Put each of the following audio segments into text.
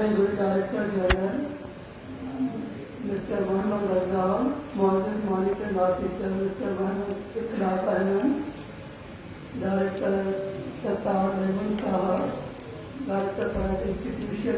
Honorable Director General, Mr. Mohammad Razak, Muazzez Monitoring Officer, Mr. Mohammad Ikhlaq Ahmed, Director Sattar Mehmood Sahab, Director Private Institution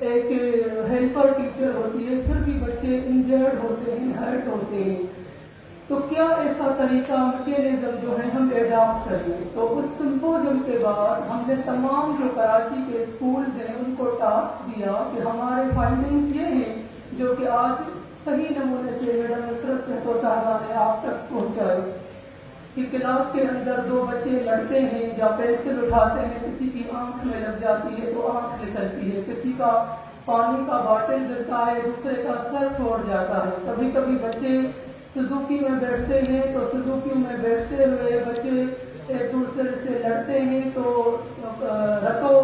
ایک helper teacher ہوتی ہے، پھر بھی بچے injured ہوتے ہیں، ہرٹ ہوتے ہیں، تو کیا ایسا طریقہ میکینزم جو ہے ہم ایڈاپٹ کریں؟ تو اس سمپوزیم کے بعد ہم نے تمام جو کراچی کے اسکولز ہیں ان کو ٹاسک دیا کہ ہمارے فائنڈنگز یہ ہیں جو کہ آج صحیح نمونے سے میڈم نصرت صحت صاحبہ نے آپ تک پہنچائے، کہ کلاس کے اندر دو بچے لڑتے ہیں یا پینسل اٹھاتے ہیں، کسی کی آنکھ میں لگ جاتی ہے تو آنکھ نکلتی ہے، کسی کا پانی کا باٹل گرتا ہے، دوسرے کا سر پھوڑ جاتا ہے، کبھی کبھی بچے سزوکی میں بیٹھتے ہیں تو سزوکی میں بیٹھتے ہوئے بچے ایک دوسرے سے لڑتے ہیں تو رتو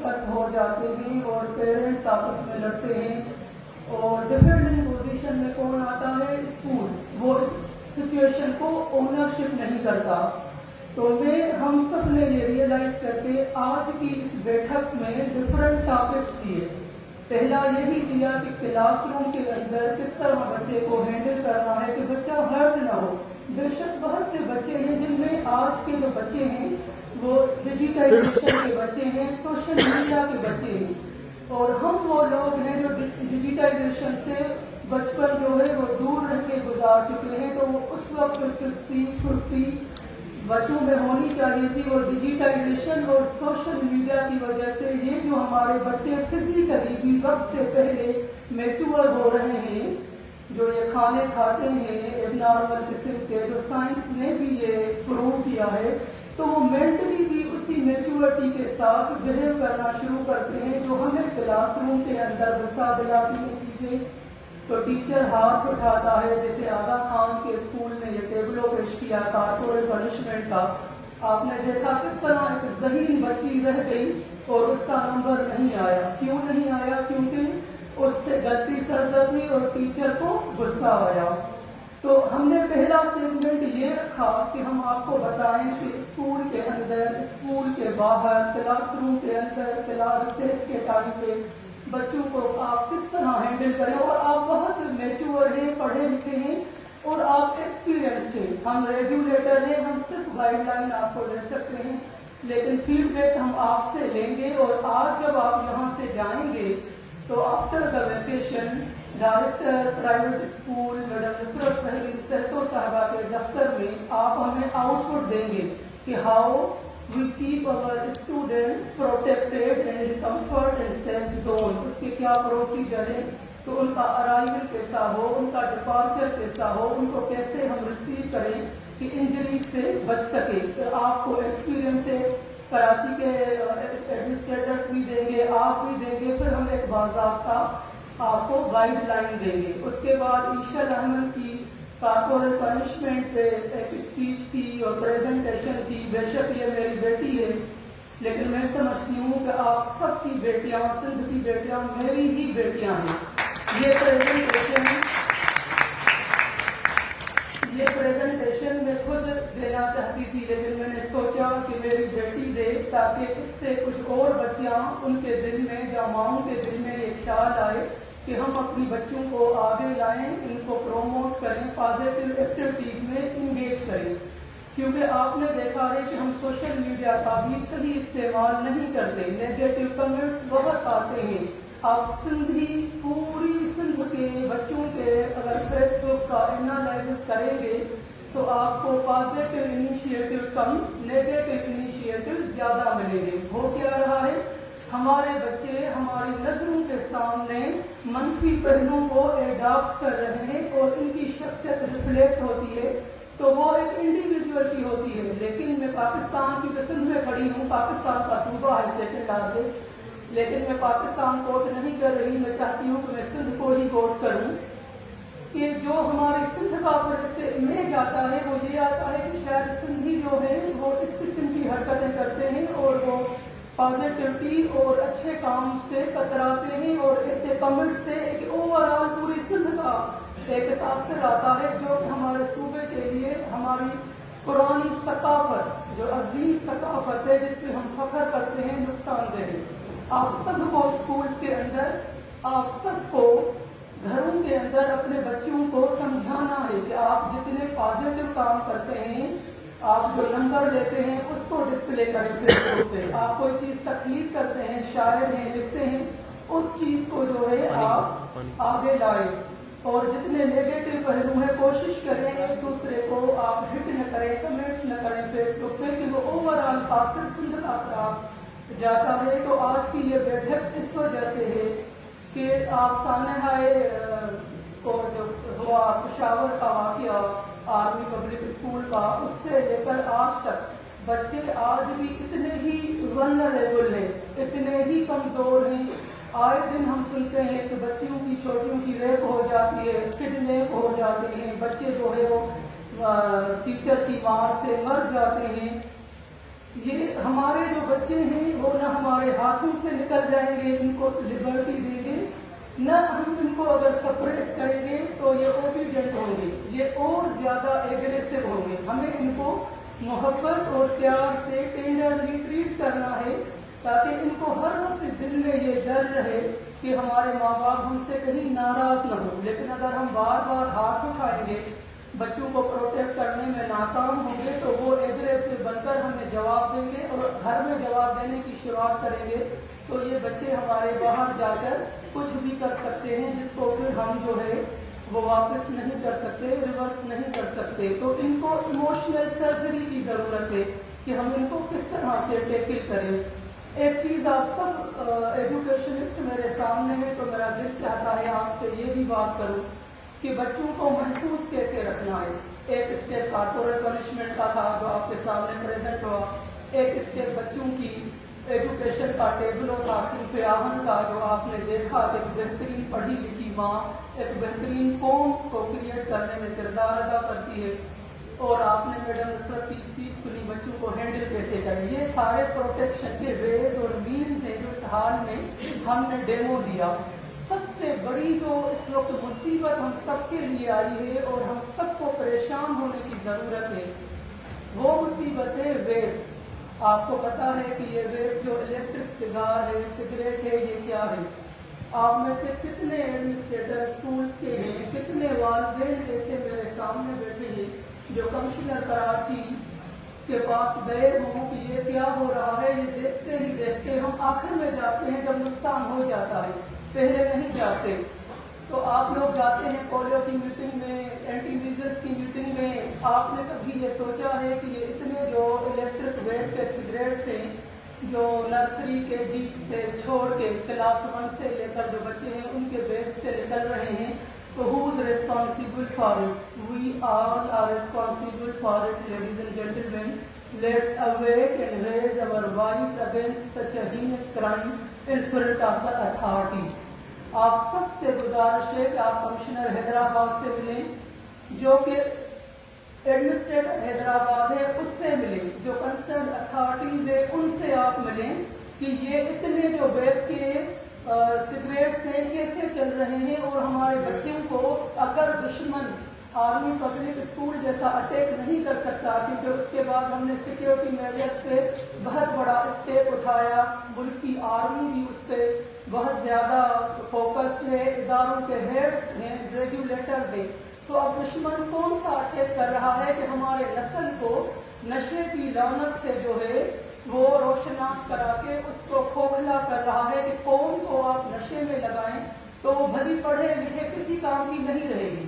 رت ہو جاتے ہیں اور پیرنٹس آپس میں لڑتے ہیں، اور ڈیفینڈنگ پوزیشن میں کون آتا ہے؟ اسکول، وہ سچویشن کو اونرشپ نہیں کرتا۔ تو ہم سب نے یہ ریئلائز کر کے آج کی اس بیٹھک میں ڈفرنٹ ٹاپکس دیے۔ پہلا یہی دیا کہ کلاس روم کے اندر کس طرح بچے کو ہینڈل کرنا ہے کہ بچہ ہرٹ نہ ہو۔ بے شک بہت سے بچے ہیں جن میں آج کے جو بچے ہیں وہ ڈیجیٹائزیشن کے بچے ہیں، سوشل میڈیا کے بچے ہیں، اور ہم وہ لوگ ہیں جو ڈیجیٹائزیشن سے بچپن جو ہے وہ دور رہ کے گزار چکے ہیں، تو اس وقت چستی پھرتی بچوں میں ہونی چاہیے تھی، اور ڈیجیٹائزیشن اور سوشل میڈیا کی وجہ سے یہ جو ہمارے بچے فزیکلی بھی وقت سے پہلے میچور ہو رہے ہیں، جو یہ کھانے کھاتے ہیں ایک نارمل قسم کے، جو سائنس نے بھی یہ پروو کیا ہے، تو وہ مینٹلی بھی اسی میچورٹی کے ساتھ بہیو کرنا شروع کرتے ہیں جو ہمیں کلاس روم کے اندر غصہ دلاتی ہیں چیزیں۔ تو ٹیچر ہاتھ اٹھاتا ہے، جیسے آغا خان کے اسکول میں یہ ٹیبلو پیش کیا کارپوریٹ پنشمنٹ کا، آپ نے دیکھا کس طرح ایک ذہین بچی رہ گئی اور اس کا نمبر نہیں آیا۔ کیوں نہیں آیا؟ کیونکہ اس سے غلطی سرزد ہوئی اور ٹیچر کو غصہ آیا۔ تو ہم نے پہلا سیگمنٹ یہ رکھا کہ ہم آپ کو بتائیں کہ اسکول کے اندر، اسکول کے باہر، کلاس روم کے اندر، کلاس ریسیس کے ٹائم پہ بچوں کو آپ کس طرح ہینڈل کریں، اور آپ بہت میچور ہیں، پڑھے لکھے ہیں اور آپ ایکسپیرینسڈ ہیں، ہم ریگولیٹر ہیں، ہم صرف گائیڈ لائن آپ کو دے سکتے ہیں، لیکن فیڈ بیک ہم آپ سے لیں گے۔ اور آج جب آپ یہاں سے جائیں گے تو after the vacation director private school madam Nusrat Sehat صاحبہ کے دفتر میں آپ ہمیں آؤٹ پٹ دیں گے کہ how we keep our students protected and in comfort and safe zone، اس کے کیا پروسیجر ہے، تو ان کا ارائیول کیسا ہو، ان کا ڈپارچر کیسا ہو، ان کو کیسے ہم ریسیو کریں کہ انجری سے بچ سکے۔ تو آپ کو ایکسپیرینس ہے، کراچی کے ایڈمنسٹریٹرز بھی دیں گے، آپ بھی دیں گے، پھر ہم ایک باضابطہ آپ کو گائیڈ لائن دیں گے۔ اس کے بعد عیشل احمد کی کارپوریٹ پنشمنٹ پہ ایک اسپیچ تھی اور پریزنٹیشن تھی۔ بے شک یہ میری بیٹی ہے، لیکن میں سمجھتی ہوں کہ آپ سب کی بیٹیاں، سندھ کی بیٹیاں میری ہی بیٹیاں ہیں۔ یہ پریزنٹیشن میں خود دینا چاہتی تھی، لیکن میں نے سوچا کہ میری بیٹی دے تاکہ اس سے کچھ اور بچیاں ان کے دل میں یا ماؤں کے دل میں یہ خیال آئے کہ ہم اپنی بچوں کو آگے لائیں، ان کو پروموٹ کریں، پازیٹیو ایکٹیویٹیز میں انگیج کریں، کیونکہ آپ نے دیکھا ہے کہ ہم سوشل میڈیا کا بھی صحیح استعمال نہیں کرتے، نیگیٹو کمنٹس بہت آتے ہیں۔ آپ سندھی پوری سندھ کے بچوں کے اگر فیس بک کا انالائسس کریں گے تو آپ کو پازیٹیو انیشیٹو کم، نیگیٹو انیشیٹو زیادہ ملیں گے۔ ہو کیا رہا ہے؟ ہمارے بچے ہماری نظروں کے سامنے منفی پہلوؤں کو ایڈاپٹ کر رہے ہیں اور ان کی شخصیت ریفلیکٹ ہوتی ہے، تو وہ ایک انڈیویجول کی ہوتی ہے۔ لیکن میں پاکستان کی قسم میں کھڑی ہوں، پاکستان کا صوبہ ہے سیکنڈ آگے، لیکن میں پاکستان کوٹ نہیں کر رہی، میں چاہتی ہوں کہ میں سندھ کو ہی کوٹ کروں، کہ جو ہمارے سندھ کا پر اس سے امیج آتا ہے وہ یہ آتا ہے کہ شاید سندھی جو ہے وہ اس قسم کی حرکتیں کرتے ہیں اور وہ پازیٹیوٹی اور اچھے کام سے کتراتے ہیں، اور ایسے کمنٹ سے ایک اوور آل پوری سندھ کا ایک تاثر آتا ہے جو کہ ہمارے صوبے کے لیے ہماری پرانی ثقافت، جو عظیم ثقافت ہے جس سے ہم فخر کرتے ہیں، نقصان دہ ہے۔ آپ سب کو اسکولز کے اندر، آپ سب کو گھروں کے اندر اپنے بچوں کو سمجھانا ہے کہ آپ جتنے پازیٹیو کام کرتے ہیں، آپ جو نمبر لیتے ہیں اس کو ڈسپلے کریں فیس بک پہ، آپ کوئی چیز تخلیق کرتے ہیں، شاعر ہیں، لکھتے ہیں، اس چیز کو جو ہے آپ آگے لائیں اور جتنے نیگیٹو پہلو ہیں کوشش کریں ایک دوسرے کو آپ ہٹ نہ کریں، کمنٹس نہ کریں فیس بک پہ کہ وہ اوور آل خاصر سندر آپ جاتا ہے۔ تو آج کی یہ بیٹھک اس وجہ سے ہے کہ آپ سانحۂ کو جو ہوا پشاور کا واقعہ آرمی پبلک اسکول کا، اس سے لے کر آج تک بچے آج بھی اتنے ہی ولنریبل ہیں، اتنے ہی کمزور ہیں۔ آئے دن ہم سنتے ہیں کہ بچیوں کی چھوٹیوں کی ریپ ہو جاتی ہے، کڈنیپ ہو جاتے ہیں، بچے جو ہے وہ ٹیچر کی مار سے مر جاتے ہیں۔ یہ ہمارے جو بچے ہیں وہ نہ ہمارے ہاتھوں سے نکل جائیں گے ان کو لبرٹی دیں گے، نہ ہم ان کو اگر سپریس کریں گے تو یہ اوبیڈینٹ ہوں گے، یہ اور زیادہ ایگریسو ہوں گے۔ ہمیں ان کو محبت اور پیار سے ٹینڈرلی ٹریٹ کرنا ہے تاکہ ان کو ہر وقت دل میں یہ ڈر رہے کہ ہمارے ماں باپ ہم سے کہیں ناراض نہ ہوں۔ لیکن اگر ہم بار بار ہاتھ اٹھائیں گے، بچوں کو پروٹیکٹ کرنے میں ناکام ہوں گے تو وہ ایگریسو بن کر ہمیں جواب دیں گے اور گھر میں جواب دینے کی شروعات کریں گے تو یہ بچے ہمارے باہر جا کر کچھ بھی کر سکتے ہیں جس کو پھر ہم جو ہے وہ واپس نہیں کر سکتے، ریورس نہیں کر سکتے۔ تو ان کو ایموشنل سرجری کی ضرورت ہے کہ ہم ان کو کس طرح سے ٹیکل کریں۔ ایک چیز آپ سب ایجوکیشنسٹ میرے سامنے ہے تو میرا دل چاہتا ہے آپ سے یہ بھی بات کروں کہ بچوں کو محفوظ کیسے رکھنا ہے۔ ایک اسٹیپ کارپوریٹ پنشمنٹ کا تھا جو آپ کے سامنے پریزنٹ ہوا، ایک اسٹیپ بچوں کی ایجوکیشن کا ٹیبل اور صنف آہن کا جو آپ نے دیکھا کہ ایک بہترین پڑھی لکھی ماں ایک بہترین قوم کو کریٹ کرنے میں کردار ادا کرتی ہے، اور آپ نے میڈم نصرت کی اسپیچ سنی بچوں کو ہینڈل کیسے کریں۔ یہ سارے پروٹیکشن کے ویز اور مینز ہیں جو اس حال میں ہم نے ڈیمو دیا۔ سب سے بڑی جو اس وقت مصیبت ہم سب کے لیے آئی ہے اور ہم سب کو پریشان ہونے کی ضرورت ہے، وہ مصیبت ہے ویب۔ آپ کو پتا ہے کہ یہ ویب جو الیکٹرک سگار ہے، سگریٹ ہے، یہ کیا ہے؟ آپ میں سے کتنے ایڈمنسٹریٹر اسکولس کے ہیں، کتنے والدین ایسے میرے سامنے بیٹھے ہیں جو کمشنر کراچی کے پاس گئے ہوں کہ یہ کیا ہو رہا ہے، یہ دیکھتے ہی دیکھتے ہم آخر میں جاتے ہیں جب نقصان ہو جاتا ہے، پہلے نہیں جاتے۔ تو آپ لوگ جاتے ہیں پولیو کی میٹنگ میں، اینٹی میزلس کی میٹنگ میں، آپ نے کبھی یہ سوچا ہے کہ یہ اتنے جو الیکٹرک ویب کے سگریٹس ہیں جو نرسری کے جی سے چھوڑ کے کلاس 1 سے لے کر جو بچے ہیں ان کے بیگ سے نکل رہے ہیں، تو who is responsible for it? We all are responsible for it, ladies and gentlemen. Let's awake and raise our voice against such a heinous crime in front of the authorities. آپ سب سے گزارش ہے کہ آپ کمشنر حیدرآباد سے ملیں، جو کہ ایڈمنسٹریٹر حیدرآباد ہے اس سے ملیں، جو کنسرن اتھارٹیز ہے ان سے آپ ملیں کہ یہ اتنے جو ویب کے سگریٹس ہیں کیسے چل رہے ہیں، اور ہمارے بچوں کو اگر دشمن آرمی پبلک اسکول جیسا اٹیک نہیں کر سکتا، کیونکہ اس کے بعد ہم نے سیکیورٹی میجرز پہ بہت بڑا اسٹیپ اٹھایا، ملک کی آرمی بھی اس پہ بہت زیادہ فوکسڈ ہے، اداروں کے ہیڈس ہیں، ریگولیٹر ہیں۔ تو اب دشمن کون سا اٹیک کر رہا ہے کہ ہمارے نسل کو نشے کی لعنت سے جو ہے وہ روشناس کرا کے اس کو کھوکھلا کر رہا ہے کہ قوم کو آپ نشے میں لگائیں تو وہ بھلی پڑھے لکھے کسی کام کی نہیں رہے گی،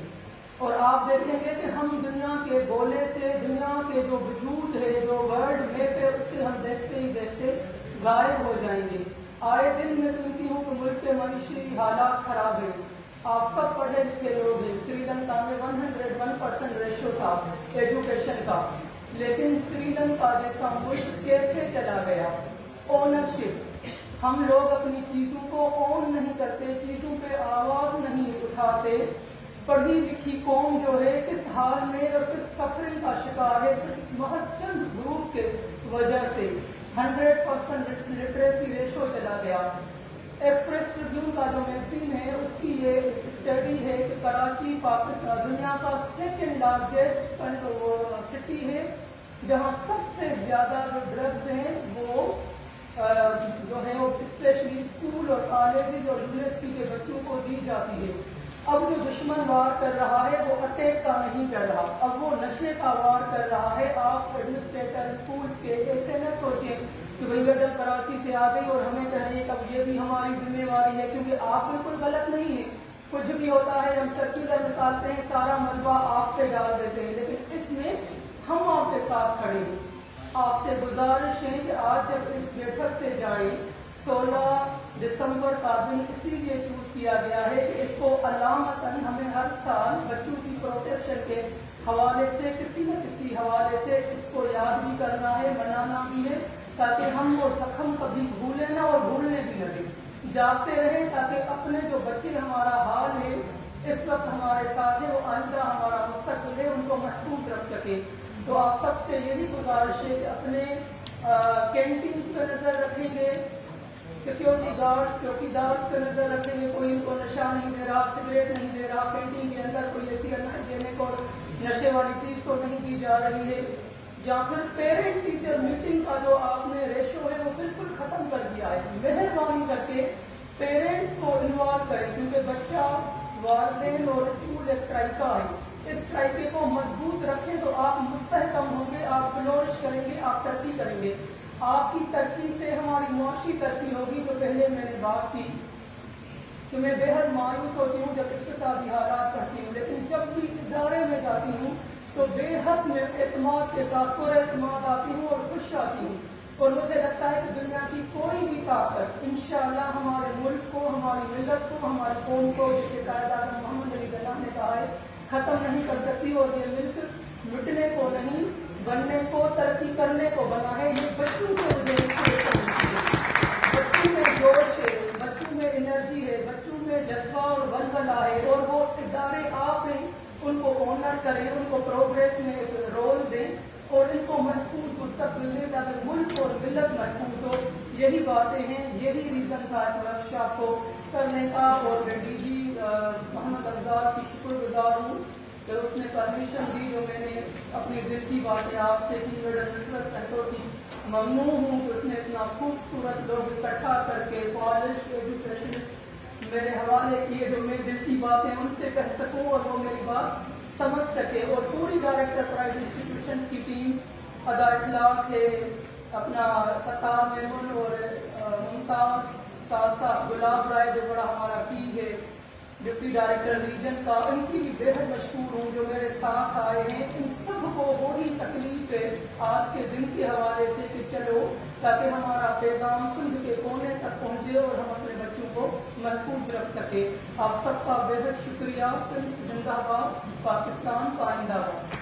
اور آپ دیکھیں گے کہ ہم دنیا کے گولے سے، دنیا کے جو وجود ہے، جو ورلڈ میپ ہے، اس سے ہم دیکھتے ہی دیکھتے غائب ہو جائیں گے۔ آئے دن میں سنتی ہوں کہ ملک کے معاشی حالات خراب ہیں، آپ سب پڑھے لکھے لوگ ہیں، سری لنکا میں 101% ریشو تھا ایجوکیشن کا، لیکن سری لنکا جیسا ملک کیسے چلا گیا؟ اونرشپ، ہم لوگ اپنی چیزوں کو اون نہیں کرتے، چیزوں پہ آواز نہیں اٹھاتے۔ پڑھی لکھی قوم جو ہے کس حال میں اور کس سفرنگ کا شکار ہے، محض چند گروپ کے وجہ سے 100% لٹریسی ریشو چلا گیا۔ ایکسپریس ٹریبیون کا جو میگزین ہے اس کی یہ اسٹڈی ہے کہ کراچی پاکستان دنیا کا 2nd لارجسٹ سٹی ہے جہاں سب سے زیادہ جو ڈرگز ہیں وہ جو ہے وہ اسپیشلی اسکول اور کالجز اور یونیورسٹی کے بچوں کو دی جاتی ہے۔ اب جو دشمن وار کر رہا ہے وہ اٹیک کا نہیں کر رہا، اب وہ نشے کا وار کر رہا ہے۔ آپ ایڈمنسٹریٹر اسکولس کے ایسے نہ سوچیں کہ بھئی میڈم کراچی سے آ گئی اور ہمیں کہہ رہی ہے کہ اب یہ بھی ہماری ذمہ ہے، کیونکہ آپ بالکل غلط نہیں ہے. کچھ بھی ہوتا ہے ہم سرکولر نکالتے ہیں، سارا ملبہ آپ پہ ڈال دیتے ہیں، لیکن اس میں ہم آپ کے ساتھ کھڑے ہیں. آپ سے گزارش ہے کہ آج جب اس بیٹھک سے جائیں 16 دسمبر کا دن اسی لیے چوز کیا گیا ہے کہ اس کو علامتاً ہمیں ہر سال بچوں کی پروٹیکشن کے حوالے سے کسی نہ کسی حوالے سے اس کو یاد بھی کرنا ہے، منانا بھی ہے، تاکہ ہم وہ زخم کبھی بھولیں نہ اور بھولنے بھی نہ دیں. جاگتے رہیں تاکہ اپنے جو بچے ہمارا حال ہے اس وقت ہمارے ساتھ ہے، وہ آئندہ ہمارا مستقبل ہے، ان کو محفوظ رکھ سکے. تو آپ سب سے یہی گزارش ہے کہ اپنے کینٹینز پہ نظر رکھیں گے، سیکیورٹی گارڈز چوکیدار پہ نظر رکھیں گے، کوئی ان کو نشہ نہیں دے رہا، سگریٹ نہیں دے رہا، کینٹین کے اندر کوئی ایسی دینے کو نشے والی چیز تو نہیں دی جا رہی ہے. یا پھر پیرنٹ ٹیچر میٹنگ کا جو آپ نے ریشو ہے وہ بالکل ختم کر دیا ہے. مہربانی کر کے پیرنٹس کو انوالو کریں، کیونکہ بچہ والدین اور اسکول ایک ٹرائکا ہے. اس ٹرائکے کو مضبوط رکھیں تو آپ مستحکم ہوں گے، آپ فلورش کریں گے، آپ ترقی کریں گے. آپ کی ترقی سے ہماری معاشی ترقی ہوگی. تو پہلے میں نے بات کی کہ میں بے حد مایوس ہوتی ہوں جب اقتصادی حالات پڑھتی ہوں، لیکن جب بھی ادارے میں جاتی ہوں تو بے حد میں اعتماد کے ساتھ پر اعتماد آتی ہوں اور خوش آتی ہوں. اور مجھے لگتا ہے کہ دنیا کی کوئی بھی طاقت انشاءاللہ ہمارے ملک کو، ہماری ملت کو، ہماری قوم کو، جسے قائد اعظم محمد علی جناح نے کہا ہے، ختم نہیں کر سکتی. اور یہ ملک مٹنے کو نہیں، بننے کو، ترقی کرنے کو بنا ہے. یہ بچوں کے بچوں میں جوش ہے، بچوں میں انرجی ہے، بچوں میں جذبہ اور ولولہ ہے، اور وہ ادارے آپ ہیں، ان کو آنر کریں، ان کو پروگریس میں رول دیں اور ان کو محفوظ مستقبل دیں تاکہ ملک اور ملت محفوظ ہو. یہی باتیں ہیں، یہی ریزن تھا اس ورکشاپ کو کرنے کا. اور میں ڈی جی محمد افضال کی شکر گزار ہوں کہ اس نے پرمیشن دی، جو میں نے اپنی دل کی باتیں آپ سے کی. سینٹر کی ممنون ہوں کہ اس نے اتنا خوبصورت لوگ اکٹھا کر کے کالج ایجوکیشنسٹ میرے حوالے کیے، جو میری دل کی باتیں ان سے کہہ سکوں اور وہ میری بات سمجھ سکے. اور پوری ڈائریکٹر پرائیویٹ انسٹیٹیوشن کی ٹیم، ادا اخلاق ہے اپنا ستار میمن اور ممتاز تاسا گلاب رائے جو بڑا ہمارا پی ہے ڈپٹی ڈائریکٹر ریجن کا، ان کی بھی بے حد مشکور ہوں جو میرے ساتھ آئے ہیں. ان سب کو وہی تکلیف ہے آج کے دن کے حوالے سے کہ چلو تاکہ ہمارا پیغام سندھ کے کونے تک پہنچے اور ہم اپنے بچوں کو محفوظ رکھ سکے. آپ سب کا بے حد شکریہ. سندھ زندہ باد، پاکستان زندہ باد.